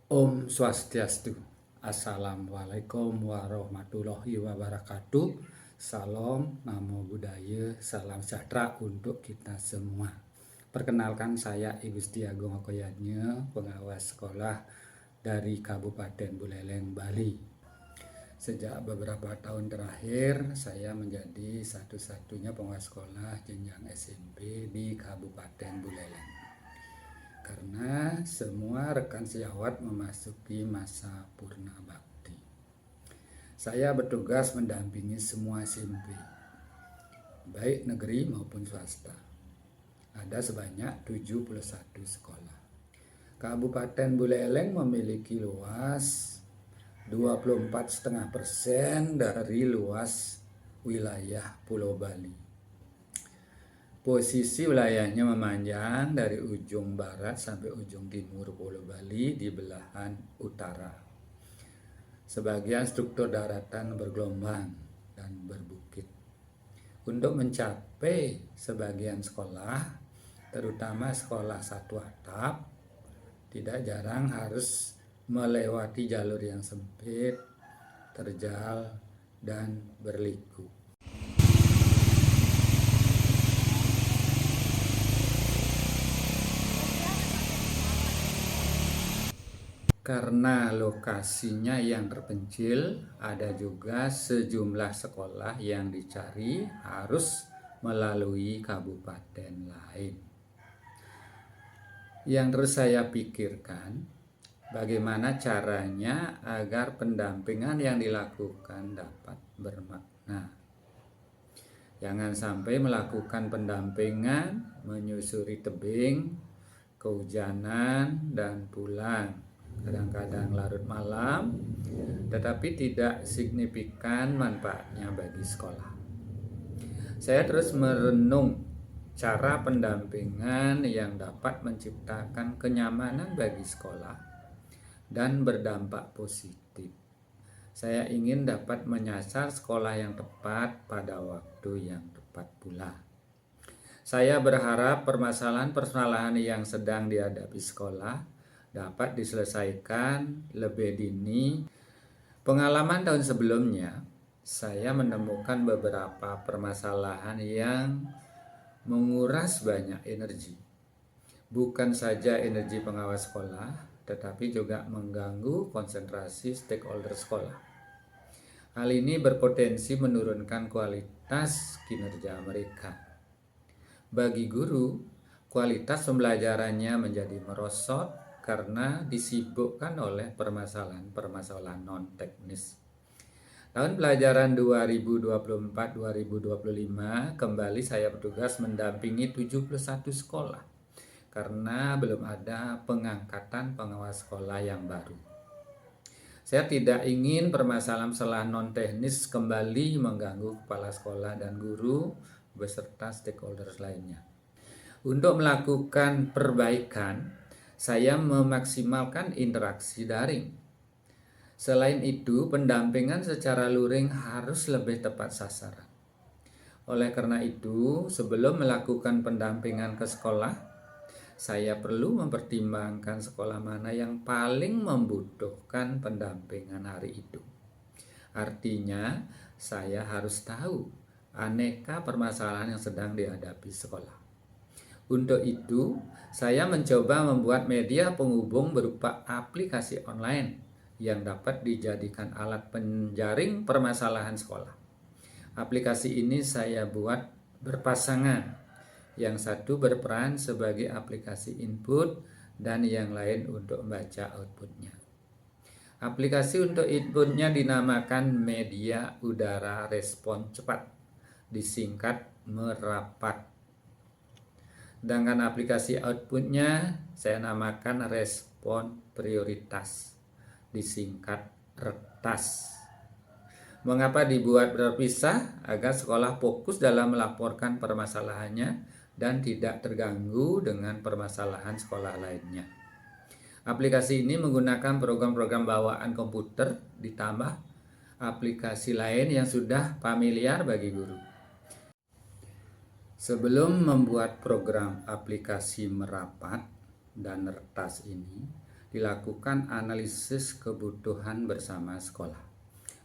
Om Swastiastu. Assalamualaikum warahmatullahi wabarakatuh. Salam, namo buddhaya, salam sejahtera untuk kita semua. Perkenalkan, saya Ibu Setiagung Okoyanya, pengawas sekolah dari Kabupaten Buleleng, Bali. Sejak beberapa tahun terakhir, saya menjadi satu-satunya pengawas sekolah jenjang SMP di Kabupaten Buleleng. Karena semua rekan sejawat memasuki masa purna bakti. Saya bertugas mendampingi semua SMP, baik negeri maupun swasta. Ada sebanyak 71 sekolah. Kabupaten Buleleng memiliki luas 24,5% dari luas wilayah Pulau Bali. Posisi wilayahnya memanjang dari ujung barat sampai ujung timur Pulau Bali di belahan utara. Sebagian struktur daratan bergelombang dan berbukit. Untuk mencapai sebagian sekolah, terutama sekolah satu atap, tidak jarang harus melewati jalur yang sempit, terjal, dan berliku. Karena lokasinya yang terpencil, ada juga sejumlah sekolah yang dicari harus melalui kabupaten lain. Yang terus saya pikirkan, bagaimana caranya agar pendampingan yang dilakukan dapat bermakna. Jangan sampai melakukan pendampingan, menyusuri tebing, kehujanan, dan pulang. Kadang-kadang larut malam, tetapi tidak signifikan manfaatnya bagi sekolah. Saya terus merenung cara pendampingan yang dapat menciptakan kenyamanan bagi sekolah dan berdampak positif. Saya ingin dapat menyasar sekolah yang tepat pada waktu yang tepat pula. Saya berharap permasalahan-permasalahan yang sedang dihadapi sekolah dapat diselesaikan lebih dini. Pengalaman tahun sebelumnya, saya menemukan beberapa permasalahan yang menguras banyak energi. Bukan saja energi pengawas sekolah, tetapi juga mengganggu konsentrasi stakeholder sekolah. Hal ini berpotensi menurunkan kualitas kinerja mereka. Bagi guru, kualitas pembelajarannya menjadi merosot karena disibukkan oleh permasalahan-permasalahan non-teknis. Tahun pelajaran 2024-2025 kembali saya bertugas mendampingi 71 sekolah karena belum ada pengangkatan pengawas sekolah yang baru. Saya tidak ingin permasalahan-permasalahan non-teknis kembali mengganggu kepala sekolah dan guru beserta stakeholders lainnya. Untuk melakukan perbaikan, saya memaksimalkan interaksi daring. Selain itu, pendampingan secara luring harus lebih tepat sasaran. Oleh karena itu, sebelum melakukan pendampingan ke sekolah, saya perlu mempertimbangkan sekolah mana yang paling membutuhkan pendampingan hari itu. Artinya, saya harus tahu aneka permasalahan yang sedang dihadapi sekolah. Untuk itu, saya mencoba membuat media penghubung berupa aplikasi online yang dapat dijadikan alat penjaring permasalahan sekolah. Aplikasi ini saya buat berpasangan. Yang satu berperan sebagai aplikasi input dan yang lain untuk membaca outputnya. Aplikasi untuk inputnya dinamakan Media Udara Respon Cepat, disingkat Merapat. Sedangkan aplikasi outputnya saya namakan Respon Prioritas, disingkat Retas. Mengapa dibuat berpisah? Agar sekolah fokus dalam melaporkan permasalahannya dan tidak terganggu dengan permasalahan sekolah lainnya. Aplikasi ini menggunakan program-program bawaan komputer ditambah aplikasi lain yang sudah familiar bagi guru. Sebelum membuat program aplikasi Merapat dan Retas ini, dilakukan analisis kebutuhan bersama sekolah.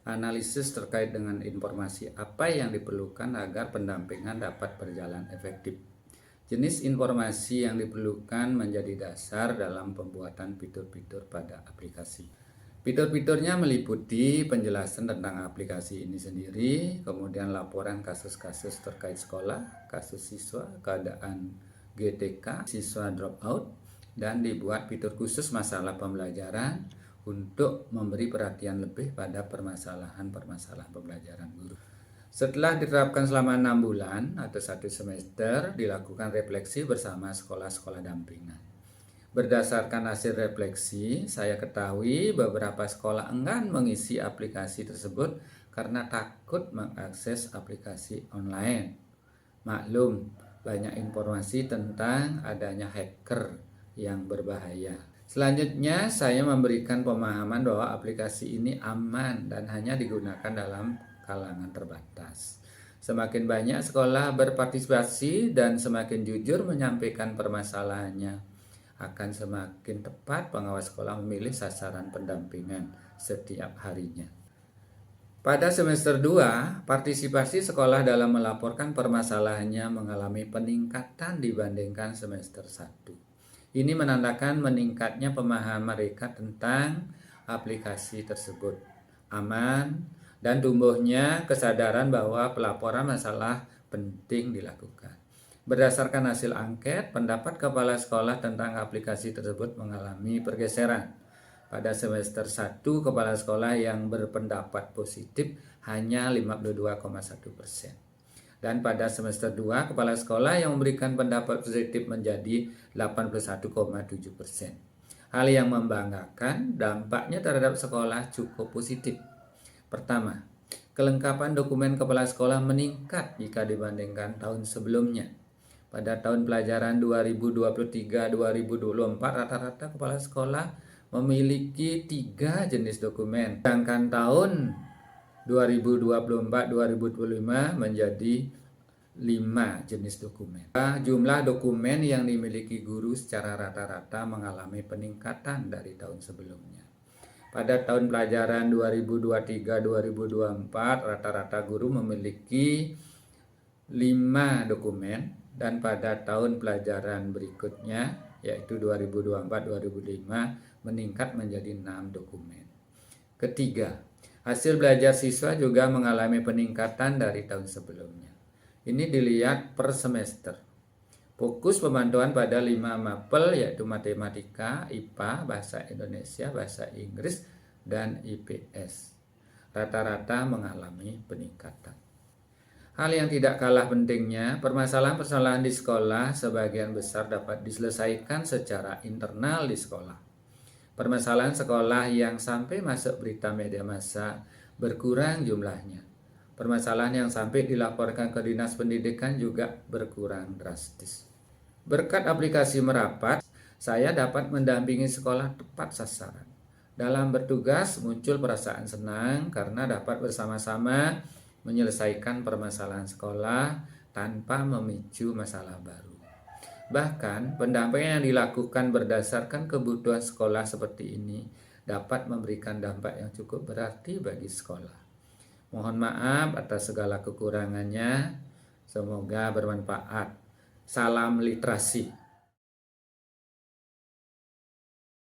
Analisis terkait dengan informasi apa yang diperlukan agar pendampingan dapat berjalan efektif. Jenis informasi yang diperlukan menjadi dasar dalam pembuatan fitur-fitur pada aplikasi. Fitur-fiturnya meliputi penjelasan tentang aplikasi ini sendiri, kemudian laporan kasus-kasus terkait sekolah, kasus siswa, keadaan GTK, siswa dropout, dan dibuat fitur khusus masalah pembelajaran untuk memberi perhatian lebih pada permasalahan-permasalahan pembelajaran guru. Setelah diterapkan selama 6 bulan atau 1 semester, dilakukan refleksi bersama sekolah-sekolah dampingan. Berdasarkan hasil refleksi, saya ketahui beberapa sekolah enggan mengisi aplikasi tersebut karena takut mengakses aplikasi online. Maklum, banyak informasi tentang adanya hacker yang berbahaya. Selanjutnya, saya memberikan pemahaman bahwa aplikasi ini aman dan hanya digunakan dalam kalangan terbatas. Semakin banyak sekolah berpartisipasi dan semakin jujur menyampaikan permasalahannya, akan semakin tepat pengawas sekolah memilih sasaran pendampingan setiap harinya. Pada semester 2, partisipasi sekolah dalam melaporkan permasalahannya mengalami peningkatan dibandingkan semester 1. Ini menandakan meningkatnya pemahaman mereka tentang aplikasi tersebut aman dan tumbuhnya kesadaran bahwa pelaporan masalah penting dilakukan. Berdasarkan hasil angket, pendapat kepala sekolah tentang aplikasi tersebut mengalami pergeseran. Pada semester 1, kepala sekolah yang berpendapat positif hanya 52,1%. Dan pada semester 2, kepala sekolah yang memberikan pendapat positif menjadi 81,7%. Hal yang membanggakan, dampaknya terhadap sekolah cukup positif. Pertama, kelengkapan dokumen kepala sekolah meningkat jika dibandingkan tahun sebelumnya. Pada tahun pelajaran 2023-2024, rata-rata kepala sekolah memiliki 3 jenis dokumen. Sedangkan tahun 2024-2025 menjadi 5 jenis dokumen. Jumlah dokumen yang dimiliki guru secara rata-rata mengalami peningkatan dari tahun sebelumnya. Pada tahun pelajaran 2023-2024, rata-rata guru memiliki 5 dokumen. Dan pada tahun pelajaran berikutnya, yaitu 2024-2025, meningkat menjadi 6 dokumen. Ketiga, hasil belajar siswa juga mengalami peningkatan dari tahun sebelumnya. Ini dilihat per semester. Fokus pemantauan pada 5 mapel, yaitu matematika, IPA, bahasa Indonesia, bahasa Inggris, dan IPS. Rata-rata mengalami peningkatan. Hal yang tidak kalah pentingnya, permasalahan-permasalahan di sekolah sebagian besar dapat diselesaikan secara internal di sekolah. Permasalahan sekolah yang sampai masuk berita media massa berkurang jumlahnya. Permasalahan yang sampai dilaporkan ke Dinas Pendidikan juga berkurang drastis. Berkat aplikasi Merapat, saya dapat mendampingi sekolah tepat sasaran. Dalam bertugas muncul perasaan senang karena dapat bersama-sama menyelesaikan permasalahan sekolah tanpa memicu masalah baru. Bahkan, pendampingan yang dilakukan berdasarkan kebutuhan sekolah seperti ini dapat memberikan dampak yang cukup berarti bagi sekolah. Mohon maaf atas segala kekurangannya, semoga bermanfaat. Salam literasi.